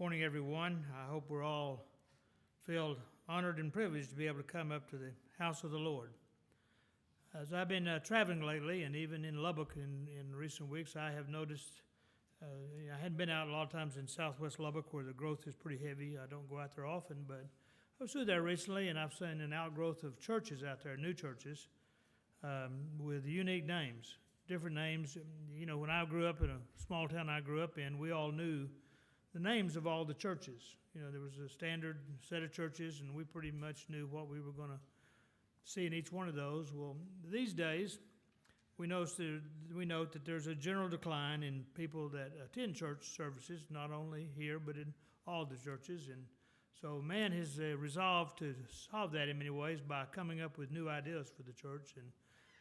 Morning, everyone. I hope we're all feel honored and privileged to be able to come up to the house of the Lord. As I've been traveling lately, and even in Lubbock in recent weeks, I have noticed I hadn't been out a lot of times in southwest Lubbock where the growth is pretty heavy. I don't go out there often, but I was through there recently, and I've seen an outgrowth of churches out there, new churches, with unique names, different names. You know, when I grew up in a small town I grew up in, we all knew the names of all the churches. You know, there was a standard set of churches, and we pretty much knew what we were going to see in each one of those. Well, these days, we note that there's a general decline in people that attend church services, not only here, but in all the churches. And so man has resolved to solve that in many ways by coming up with new ideas for the church. And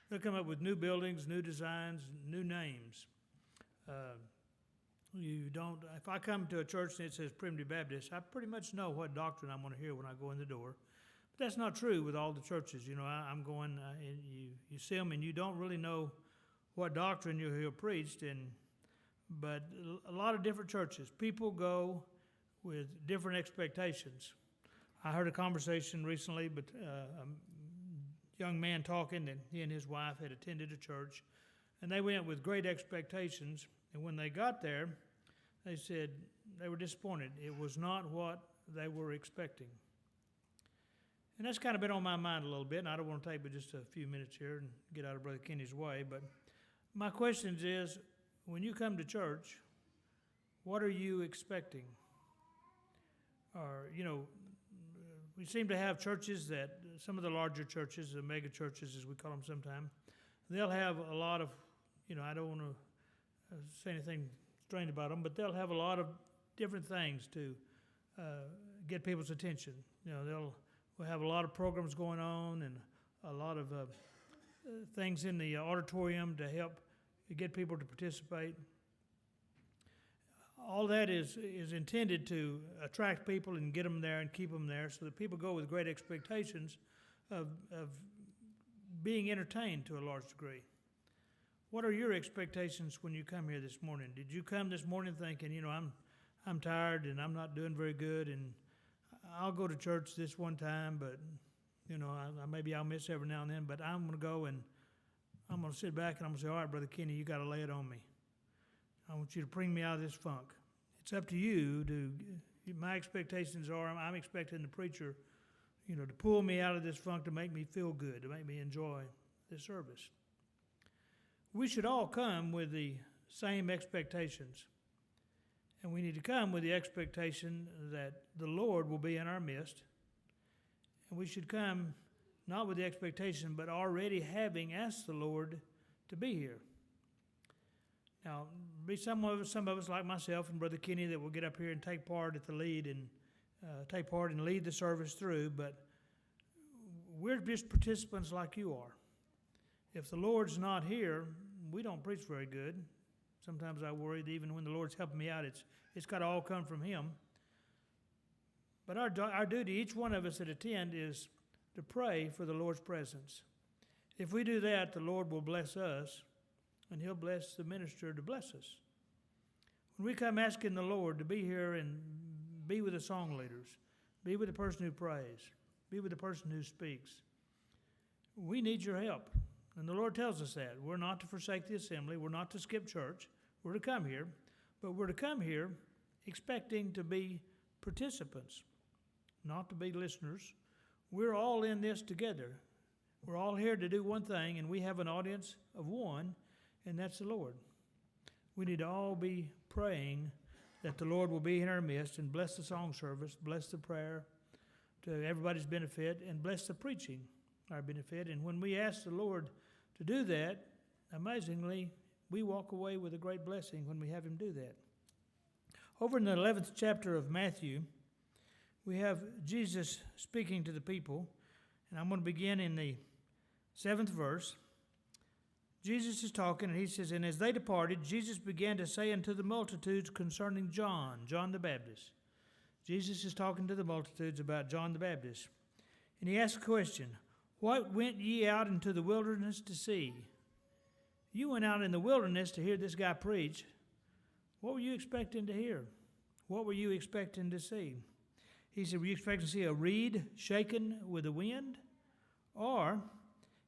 they'll come up with new buildings, new designs, new names. If I come to a church and it says Primitive Baptist, I pretty much know what doctrine I'm going to hear when I go in the door. But that's not true with all the churches. You know, I'm going, you see them and you don't really know what doctrine you'll hear preached. But a lot of different churches, people go with different expectations. I heard a conversation recently, but a young man talking that he and his wife had attended a church, and they went with great expectations. And when they got there, they said they were disappointed. It was not what they were expecting. And that's kind of been on my mind a little bit, and I don't want to take but just a few minutes here and get out of Brother Kenny's way. But my question is, when you come to church, what are you expecting? Or, you know, we seem to have churches that, some of the larger churches, the mega churches as we call them sometimes, they'll have a lot of, you know, I don't want to say anything strange about them, but they'll have a lot of different things to get people's attention. You know, we'll have a lot of programs going on and a lot of things in the auditorium to help get people to participate. All that is intended to attract people and get them there and keep them there so that people go with great expectations of being entertained to a large degree. What are your expectations when you come here this morning? Did you come this morning thinking, you know, I'm tired and I'm not doing very good and I'll go to church this one time, but, you know, maybe I'll miss every now and then, but I'm going to go and I'm going to sit back and I'm going to say, all right, Brother Kenny, you got to lay it on me. I want you to bring me out of this funk. It's up to you my expectations are, I'm expecting the preacher, you know, to pull me out of this funk, to make me feel good, to make me enjoy this service. We should all come with the same expectations. And we need to come with the expectation that the Lord will be in our midst. And we should come not with the expectation, but already having asked the Lord to be here. Now, be some of us like myself and Brother Kenny that will get up here and take part at the lead and take part and lead the service through, but we're just participants like you are. If the Lord's not here, we don't preach very good. Sometimes I worry that even when the Lord's helping me out, it's got to all come from Him. But our duty, each one of us that attend, is to pray for the Lord's presence. If we do that, the Lord will bless us, and He'll bless the minister to bless us. When we come asking the Lord to be here and be with the song leaders, be with the person who prays, be with the person who speaks, we need your help. And the Lord tells us that. We're not to forsake the assembly. We're not to skip church. We're to come here. But we're to come here expecting to be participants, not to be listeners. We're all in this together. We're all here to do one thing, and we have an audience of one, and that's the Lord. We need to all be praying that the Lord will be in our midst and bless the song service, bless the prayer to everybody's benefit, and bless the preaching, our benefit. And when we ask the Lord to do that, amazingly, we walk away with a great blessing when we have Him do that. Over in the 11th chapter of Matthew, we have Jesus speaking to the people, and I'm going to begin in the 7th verse. Jesus is talking, and He says, "And as they departed, Jesus began to say unto the multitudes concerning John the Baptist." Jesus is talking to the multitudes about John the Baptist. And He asked a question, "What went ye out into the wilderness to see?" You went out in the wilderness to hear this guy preach. What were you expecting to hear? what were you expecting to see? He said, were you expecting to see a reed shaken with the wind? Or,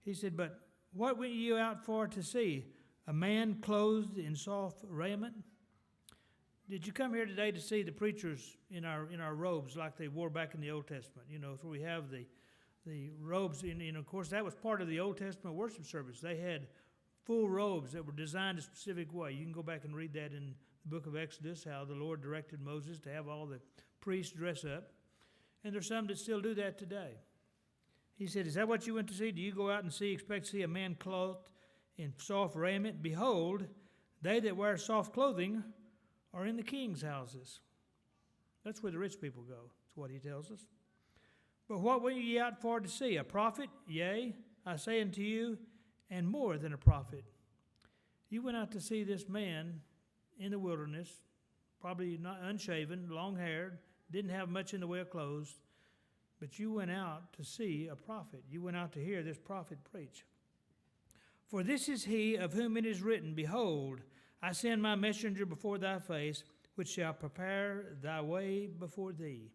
he said, but what went you out for to see? A man clothed in soft raiment? Did you come here today to see the preachers in our robes like they wore back in the Old Testament? You know, so we have the robes, and of course that was part of the Old Testament worship service. They had full robes that were designed a specific way. You can go back and read that in the book of Exodus, how the Lord directed Moses to have all the priests dress up. And there's some that still do that today. He said, is that what you went to see? Do you go out and expect to see a man clothed in soft raiment? Behold, they that wear soft clothing are in the king's houses. That's where the rich people go. That's what he tells us. But what went ye out for to see? A prophet? Yea, I say unto you, and more than a prophet. You went out to see this man in the wilderness, probably not unshaven, long-haired, didn't have much in the way of clothes, but you went out to see a prophet. You went out to hear this prophet preach. For this is he of whom it is written, behold, I send my messenger before thy face, which shall prepare thy way before thee.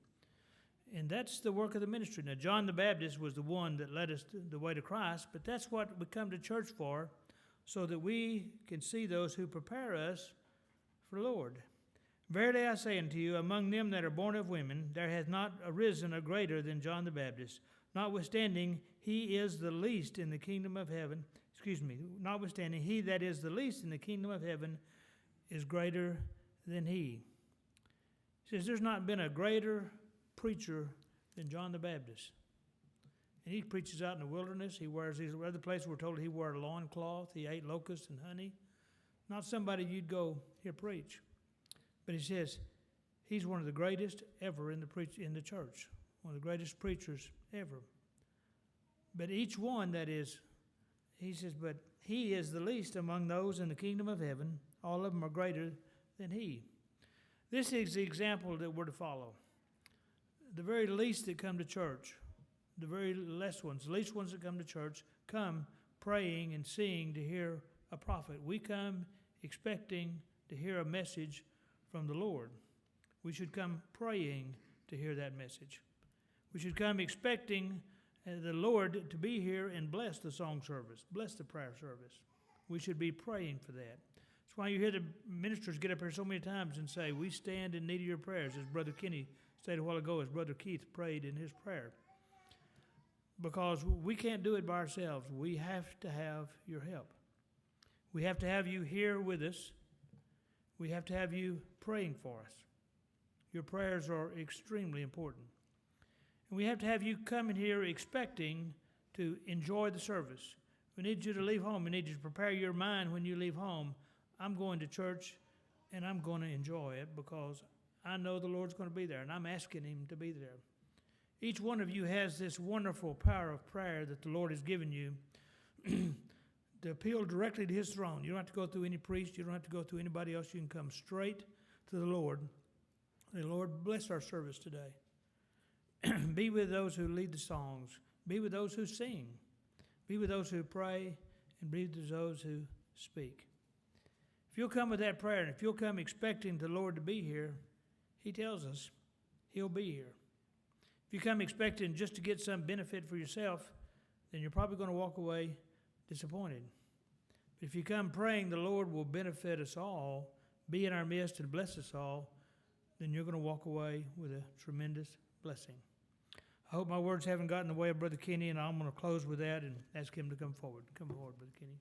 And that's the work of the ministry. Now, John the Baptist was the one that led us the way to Christ, but that's what we come to church for, so that we can see those who prepare us for the Lord. Verily I say unto you, among them that are born of women, there hath not arisen a greater than John the Baptist. Notwithstanding, he is the least in the kingdom of heaven. Notwithstanding, he that is the least in the kingdom of heaven is greater than he. He says there's not been a greater preacher than John the Baptist. And he preaches out in the wilderness. He wears these other places we're told he wore a loincloth. He ate locusts and honey. Not somebody you'd go hear preach. But he says he's one of the greatest ever in the church. One of the greatest preachers ever. But each one that is, he says, but he is the least among those in the kingdom of heaven. All of them are greater than he. This is the example that we're to follow. The very least that come to church, the very less ones, the least ones that come to church, come praying and seeing to hear a prophet. We come expecting to hear a message from the Lord. We should come praying to hear that message. We should come expecting the Lord to be here and bless the song service, bless the prayer service. We should be praying for that. That's why you hear the ministers get up here so many times and say, we stand in need of your prayers, as Brother Kenny stated a while ago, as Brother Keith prayed in his prayer. Because we can't do it by ourselves. We have to have your help. We have to have you here with us. We have to have you praying for us. Your prayers are extremely important. And we have to have you come in here expecting to enjoy the service. We need you to leave home. We need you to prepare your mind when you leave home. I'm going to church and I'm going to enjoy it because I know the Lord's going to be there and I'm asking him to be there. Each one of you has this wonderful power of prayer that the Lord has given you to appeal directly to his throne. You don't have to go through any priest. You don't have to go through anybody else. You can come straight to the Lord. The Lord bless our service today. Be with those who lead the songs. Be with those who sing. Be with those who pray, and be with those who speak. If you'll come with that prayer, and if you'll come expecting the Lord to be here, he tells us he'll be here. If you come expecting just to get some benefit for yourself, then you're probably going to walk away disappointed. But if you come praying the Lord will benefit us all, be in our midst and bless us all, then you're going to walk away with a tremendous blessing. I hope my words haven't gotten in the way of Brother Kenny, and I'm going to close with that and ask him to come forward. Come forward, Brother Kenny.